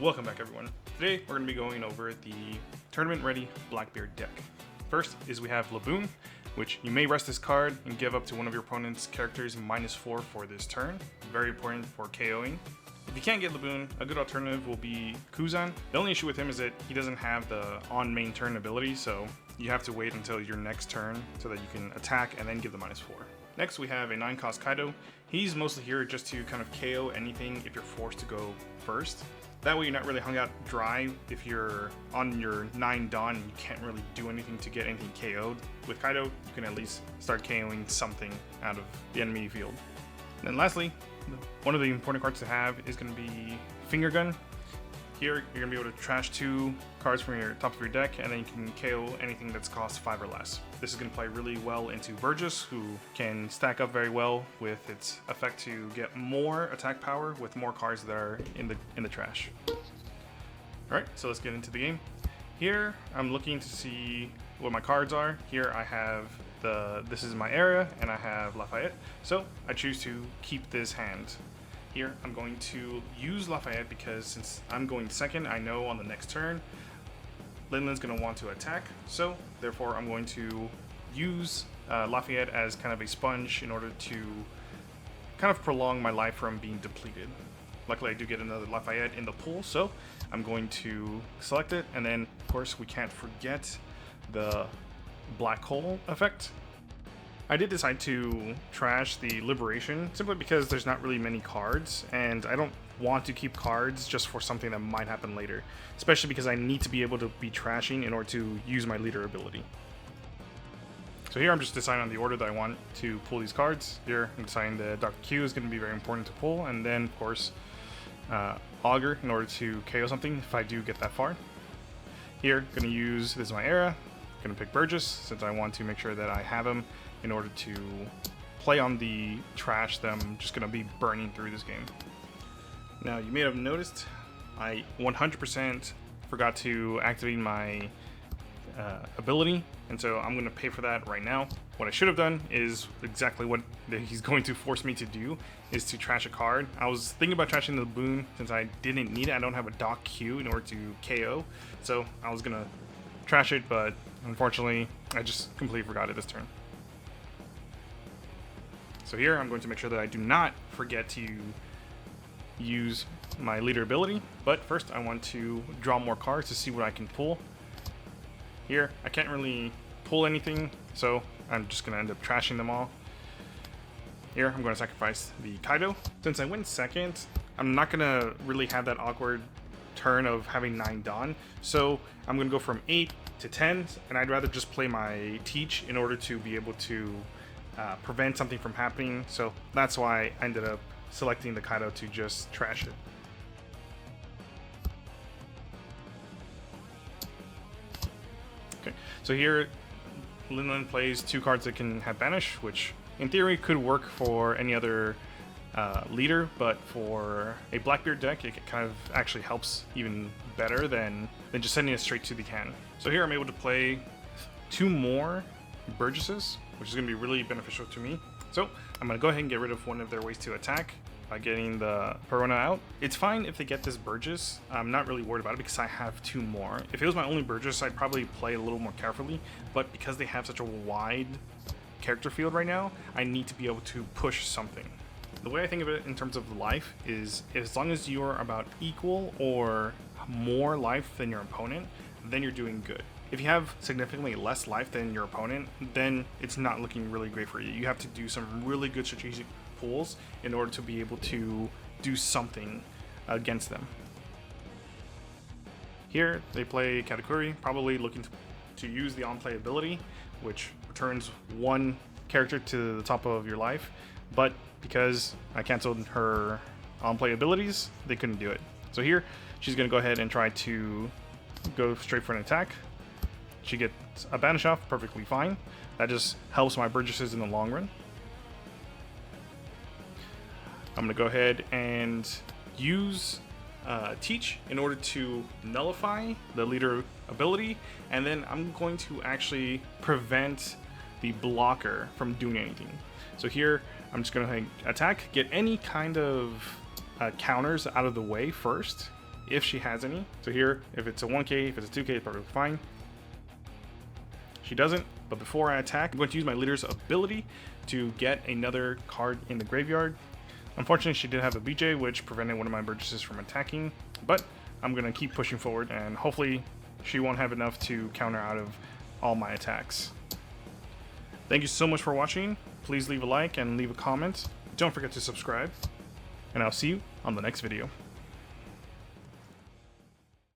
Welcome back everyone. Today we're going to be going over the tournament ready Blackbeard deck. First is we have Laboon, which you may rest this card and give up to one of your opponent's characters -4 for this turn. Very important for KOing. If you can't get Laboon, a good alternative will be Kuzan. The only issue with him is that he doesn't have the on main turn ability, so you have to wait until your next turn so that you can attack and then give the -4. Next we have a 9-cost Kaido. He's mostly here just to kind of KO anything if you're forced to go first. That way you're not really hung out dry if you're on your 9 Dawn and you can't really do anything to get anything KO'd. With Kaido, you can at least start KOing something out of the enemy field. And then lastly, one of the important cards to have is going to be Finger Gun. Here, you're going to be able to trash 2 cards from your top of your deck, and then you can KO anything that's cost 5 or less. This is going to play really well into Burgess, who can stack up very well with its effect to get more attack power with more cards that are in the trash. Alright, so let's get into the game. Here, I'm looking to see what my cards are. Here I have this is my area, and I have Lafayette. So I choose to keep this hand. Here, I'm going to use Lafayette because since I'm going second, I know on the next turn, Linlin's going to want to attack. So, therefore, I'm going to use Lafayette as kind of a sponge in order to kind of prolong my life from being depleted. Luckily, I do get another Lafayette in the pool, so I'm going to select it. And then, of course, we can't forget the black hole effect. I did decide to trash the Liberation simply because there's not really many cards, and I don't want to keep cards just for something that might happen later, especially because I need to be able to be trashing in order to use my leader ability. So here I'm just deciding on the order that I want to pull these cards. Here I'm deciding that Dr. Q is going to be very important to pull, and then of course Augur in order to KO something if I do get that far. Here, going to use, this is my era, going to pick Burgess since I want to make sure that I have him in order to play on the trash that I'm just going to be burning through this game. Now, you may have noticed I 100% forgot to activate my ability, and so I'm going to pay for that right now. What I should have done is exactly what he's going to force me to do, is to trash a card. I was thinking about trashing the Laboon since I didn't need it. I don't have a Doc Q in order to KO, so I was going to trash it, but unfortunately, I just completely forgot it this turn. So here, I'm going to make sure that I do not forget to use my leader ability, but first I want to draw more cards to see what I can pull. Here, I can't really pull anything, so I'm just going to end up trashing them all. Here, I'm going to sacrifice the Kaido. Since I went second, I'm not going to really have that awkward turn of having 9 Dawn, so I'm going to go from 8 to 10, and I'd rather just play my Teach in order to be able to prevent something from happening, so that's why I ended up selecting the Kaido to just trash it. Okay, so here Linlin plays 2 cards that can have Banish, which in theory could work for any other leader, but for a Blackbeard deck it kind of actually helps even better than just sending it straight to the can. So here I'm able to play 2 more Burgesses, which is going to be really beneficial to me. So I'm going to go ahead and get rid of one of their ways to attack by getting the Perona out. It's fine if they get this Burgess. I'm not really worried about it because I have 2 more. If it was my only Burgess, I'd probably play a little more carefully, but because they have such a wide character field right now, I need to be able to push something. The way I think of it in terms of life is as long as you're about equal or more life than your opponent, then you're doing good. If you have significantly less life than your opponent, then it's not looking really great for you. You have to do some really good strategic pulls in order to be able to do something against them. Here, they play Katakuri, probably looking to use the on-play ability, which returns 1 character to the top of your life, but because I canceled her on-play abilities, they couldn't do it. So here, she's going to go ahead and try to go straight for an attack. She gets a Banish off perfectly fine. That just helps my Burgesses in the long run. I'm going to go ahead and use Teach in order to nullify the leader ability, and then I'm going to actually prevent the blocker from doing anything. So here, I'm just going to attack, get any kind of counters out of the way first, if she has any. So here, if it's a 1k, if it's a 2k, it's perfectly fine. She doesn't, but before I attack, I'm going to use my leader's ability to get another card in the graveyard. Unfortunately, she did have a BJ, which prevented one of my Burgesses from attacking, but I'm going to keep pushing forward, and hopefully she won't have enough to counter out of all my attacks. Thank you so much for watching. Please leave a like and leave a comment. Don't forget to subscribe, and I'll see you on the next video.